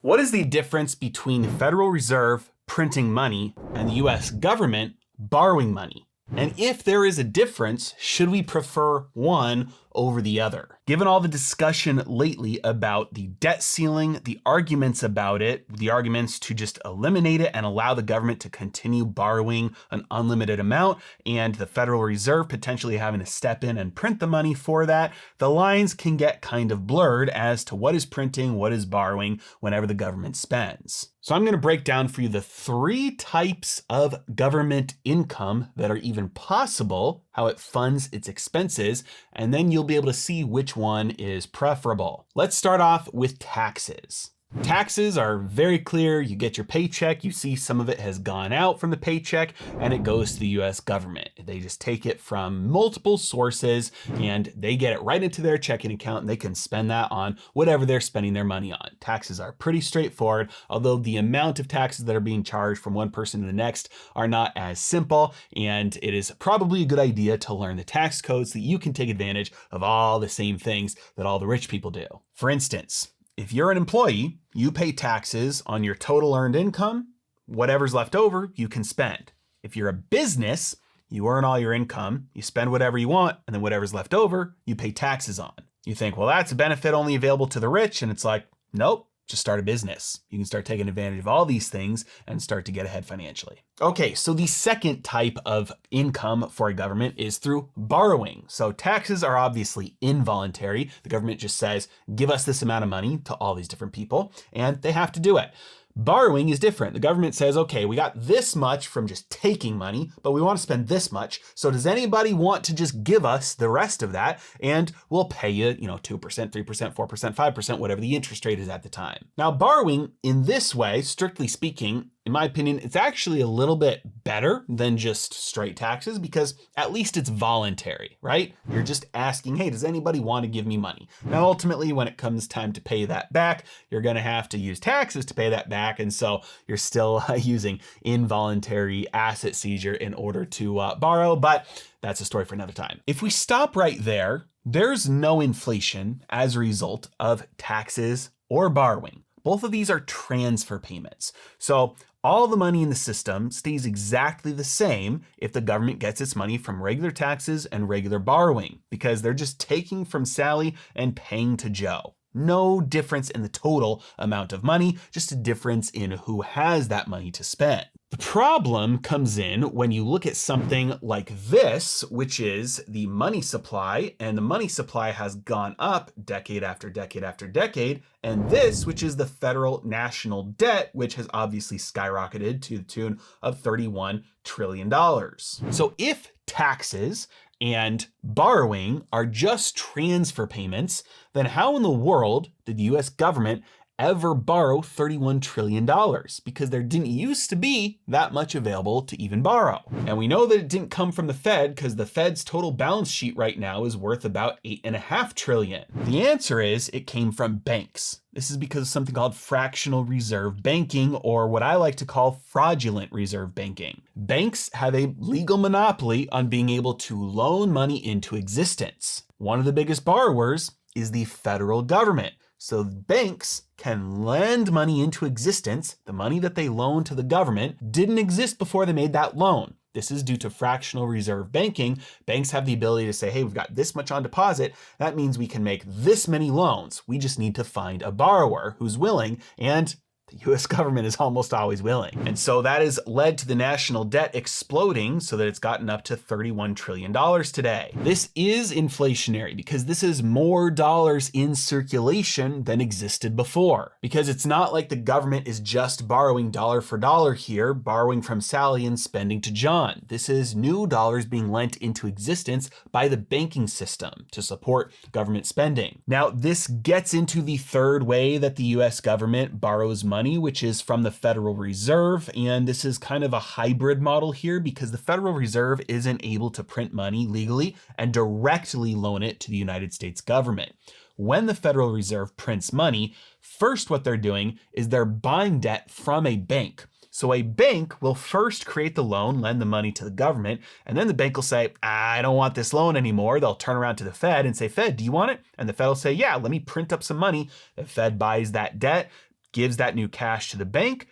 What is the difference between the Federal Reserve printing money and the US government borrowing money? And if there is a difference, should we prefer one over the other? Given all the discussion lately about the debt ceiling, the arguments about it, the arguments to just eliminate it and allow the government to continue borrowing an unlimited amount, and the Federal Reserve potentially having to step in and print the money for that, the lines can get kind of blurred as to what is printing, what is borrowing whenever the government spends. So I'm going to break down for you the 3 types of government income that are even possible, how it funds its expenses, and then you'll be able to see which one is preferable. Let's start off with taxes. Taxes are very clear. You get your paycheck, you see some of it has gone out from the paycheck and it goes to the US government. They just take it from multiple sources and they get it right into their checking account and they can spend that on whatever they're spending their money on. Taxes are pretty straightforward, although the amount of taxes that are being charged from one person to the next are not as simple, and it is probably a good idea to learn the tax codes so that you can take advantage of all the same things that all the rich people do. For instance, if you're an employee, you pay taxes on your total earned income. Whatever's left over, you can spend. If you're a business, you earn all your income, you spend whatever you want, and then whatever's left over, you pay taxes on. You think, well, that's a benefit only available to the rich. And it's like, nope, just start a business. You can start taking advantage of all these things and start to get ahead financially. Okay, so the second type of income for a government is through borrowing. So taxes are obviously involuntary. The government just says, give us this amount of money to all these different people, and they have to do it. Borrowing is different. The government says, okay, we got this much from just taking money, but we want to spend this much. So does anybody want to just give us the rest of that? And we'll pay you, 2%, 3%, 4%, 5%, whatever the interest rate is at the time. Now, borrowing in this way, strictly speaking, in my opinion, it's actually a little bit better than just straight taxes because at least it's voluntary, right? You're just asking, hey, does anybody want to give me money? Now, ultimately, when it comes time to pay that back, you're going to have to use taxes to pay that back. And so you're still using involuntary asset seizure in order to borrow, but that's a story for another time. If we stop right there, there's no inflation as a result of taxes or borrowing. Both of these are transfer payments. So all the money in the system stays exactly the same if the government gets its money from regular taxes and regular borrowing, because they're just taking from Sally and paying to Joe. No difference in the total amount of money, just a difference in who has that money to spend. The problem comes in when you look at something like this, which is the money supply, and the money supply has gone up decade after decade after decade, and this, which is the federal national debt, which has obviously skyrocketed to the tune of $31 trillion. So if taxes and borrowing are just transfer payments, then how in the world did the US government ever borrow $31 trillion? Because there didn't used to be that much available to even borrow. And we know that it didn't come from the Fed because the Fed's total balance sheet right now is worth about $8.5 trillion. The answer is it came from banks. This is because of something called fractional reserve banking, or what I like to call fraudulent reserve banking. Banks have a legal monopoly on being able to loan money into existence. One of the biggest borrowers is the federal government. So banks can lend money into existence. The money that they loan to the government didn't exist before they made that loan. This is due to fractional reserve banking. Banks have the ability to say, hey, we've got this much on deposit. That means we can make this many loans. We just need to find a borrower who's willing, and the US government is almost always willing. And so that has led to the national debt exploding so that it's gotten up to $31 trillion today. This is inflationary because this is more dollars in circulation than existed before. Because it's not like the government is just borrowing dollar for dollar here, borrowing from Sally and spending to John. This is new dollars being lent into existence by the banking system to support government spending. Now, this gets into the third way that the US government borrows money, which is from the Federal Reserve. And this is kind of a hybrid model here because the Federal Reserve isn't able to print money legally and directly loan it to the United States government. When the Federal Reserve prints money, first what they're doing is they're buying debt from a bank. So a bank will first create the loan, lend the money to the government, and then the bank will say, I don't want this loan anymore. They'll turn around to the Fed and say, Fed, do you want it? And the Fed will say, yeah, let me print up some money. The Fed buys that debt, gives that new cash to the bank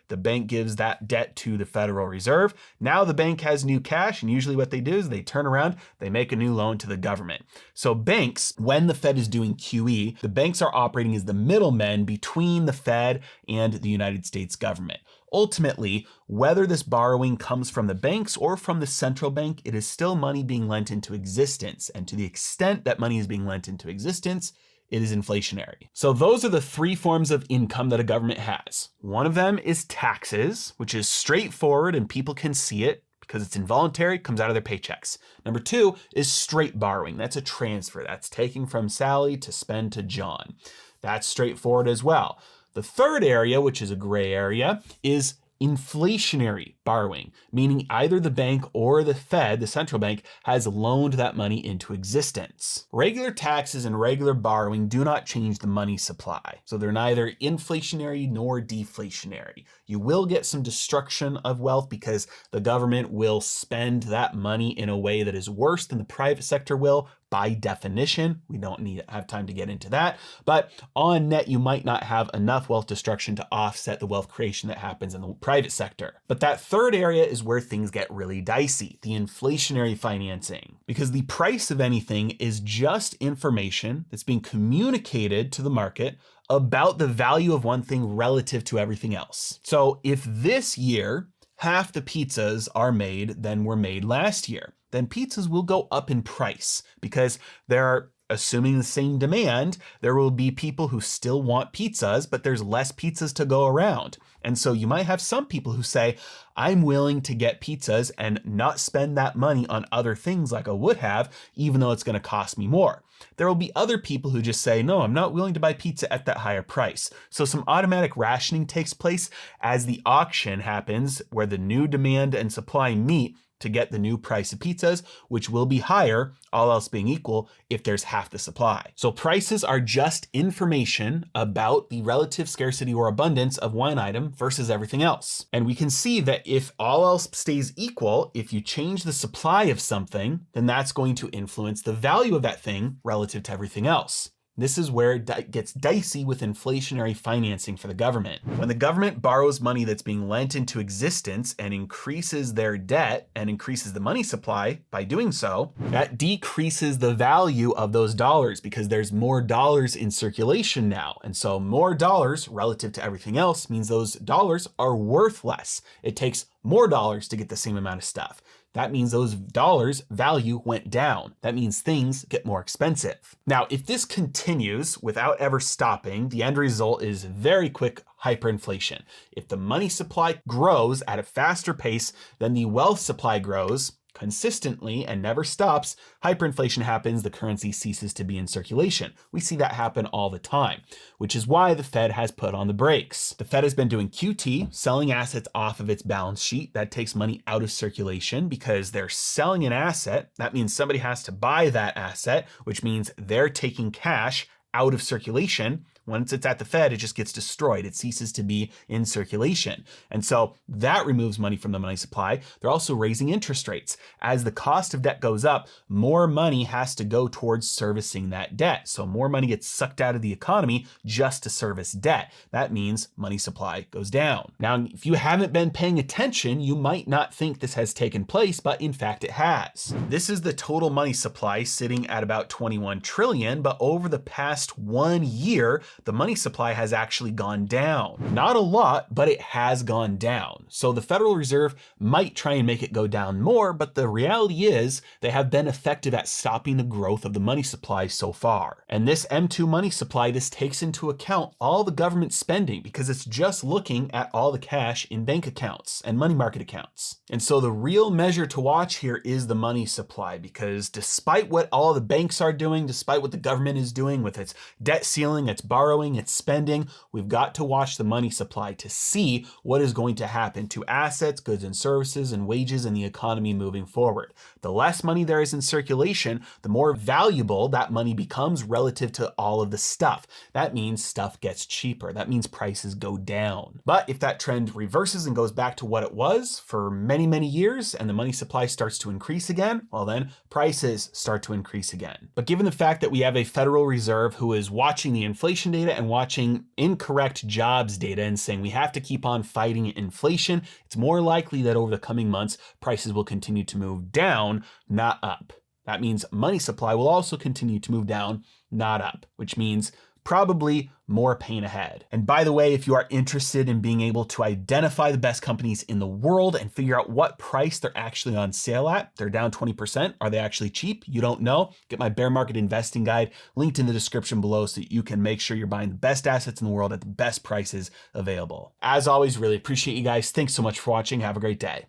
gives that debt to the Federal Reserve. Now the bank has new cash, and usually what they do is they turn around, they make a new loan to the government. So banks, when the Fed is doing QE, the banks are operating as the middlemen between the Fed and the United States government. Ultimately, whether this borrowing comes from the banks or from the central bank, it is still money being lent into existence. And to the extent that money is being lent into existence, it is inflationary. So those are the three forms of income that a government has. One of them is taxes, which is straightforward and people can see it because it's involuntary, comes out of their paychecks. Number two is straight borrowing. That's a transfer. That's taking from Sally to spend to John. That's straightforward as well. The third area, which is a gray area, is inflationary borrowing, meaning either the bank or the Fed, the central bank, has loaned that money into existence. Regular taxes and regular borrowing do not change the money supply, so they're neither inflationary nor deflationary. You will get some destruction of wealth because the government will spend that money in a way that is worse than the private sector will. By definition, we don't have time to get into that, but on net, you might not have enough wealth destruction to offset the wealth creation that happens in the private sector. But that third area is where things get really dicey, the inflationary financing, because the price of anything is just information that's being communicated to the market about the value of one thing relative to everything else. So if this year, half the pizzas are made than were made last year, then pizzas will go up in price because they're assuming the same demand. There will be people who still want pizzas, but there's less pizzas to go around. And so you might have some people who say, I'm willing to get pizzas and not spend that money on other things like I would have, even though it's going to cost me more. There will be other people who just say, no, I'm not willing to buy pizza at that higher price. So some automatic rationing takes place as the auction happens where the new demand and supply meet to get the new price of pizzas, which will be higher, all else being equal, if there's half the supply. So prices are just information about the relative scarcity or abundance of one item versus everything else. And we can see that if all else stays equal, if you change the supply of something, then that's going to influence the value of that thing relative to everything else. This is where it gets dicey with inflationary financing for the government. When the government borrows money that's being lent into existence and increases their debt and increases the money supply by doing so, that decreases the value of those dollars because there's more dollars in circulation now. And so more dollars relative to everything else means those dollars are worth less. It takes more dollars to get the same amount of stuff. That means those dollars' value went down. That means things get more expensive. Now, if this continues without ever stopping, the end result is very quick hyperinflation. If the money supply grows at a faster pace than the wealth supply grows, consistently and never stops, hyperinflation happens, the currency ceases to be in circulation. We see that happen all the time, which is why the Fed has put on the brakes. The Fed has been doing QT, selling assets off of its balance sheet. That takes money out of circulation because they're selling an asset. That means somebody has to buy that asset, which means they're taking cash out of circulation. Once it's at the Fed, it just gets destroyed. It ceases to be in circulation. And so that removes money from the money supply. They're also raising interest rates. As the cost of debt goes up, more money has to go towards servicing that debt. So more money gets sucked out of the economy just to service debt. That means money supply goes down. Now, if you haven't been paying attention, you might not think this has taken place, but in fact it has. This is the total money supply sitting at about 21 trillion, but over the past 1 year, the money supply has actually gone down. Not a lot, but it has gone down. So the Federal Reserve might try and make it go down more, but the reality is they have been effective at stopping the growth of the money supply so far. And this M2 money supply, this takes into account all the government spending because it's just looking at all the cash in bank accounts and money market accounts. And so the real measure to watch here is the money supply, because despite what all the banks are doing, despite what the government is doing with its debt ceiling, its borrowing, its spending, we've got to watch the money supply to see what is going to happen to assets, goods and services, and wages in the economy moving forward. The less money there is in circulation, the more valuable that money becomes relative to all of the stuff. That means stuff gets cheaper. That means prices go down. But if that trend reverses and goes back to what it was for many, many years, and the money supply starts to increase again, well then prices start to increase again. But given the fact that we have a Federal Reserve who is watching the inflation inflation data and watching incorrect jobs data and saying we have to keep on fighting inflation, it's more likely that over the coming months, prices will continue to move down, not up. That means money supply will also continue to move down, not up, which means probably more pain ahead. And by the way, if you are interested in being able to identify the best companies in the world and figure out what price they're actually on sale at, they're down 20%. Are they actually cheap? You don't know. Get my bear market investing guide linked in the description below so that you can make sure you're buying the best assets in the world at the best prices available. As always, really appreciate you guys. Thanks so much for watching. Have a great day.